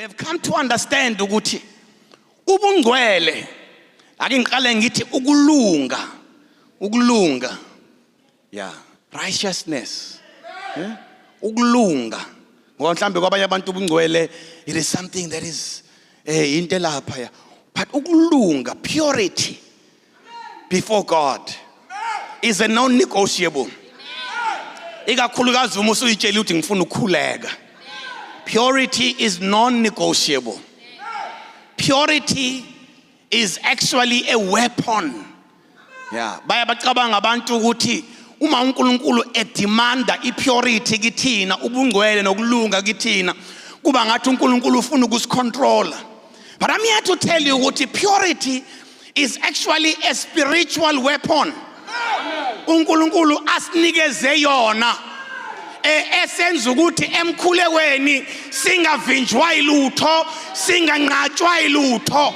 We have come to understand ukuthi ubungcwele ake ngiqale ngithi ukulunga yeah, righteousness yeah, ukulunga ngoba mhlambe kwabanye abantu ubungcwele it is something that is into lapha, but ukulunga, purity before God is a non-negotiable. Ikakhulukazi uma usuyitshela ukuthi ngifuna ukukhuleka. Purity is non-negotiable. Purity is actually a weapon. Yeah, bayabacabanga abantu ukuthi uma uNkulunkulu edemanda ipurity kithina, ubungcwele nokulunga kithina, kuba ngathi uNkulunkulu ufuna ukusicontrola. But I'm here to tell you ukuthi purity is actually a spiritual weapon. uNkulunkulu asinikeze yona esenza ukuthi emkhulekweni singavinjwa ilutho, singanqatshwa ilutho.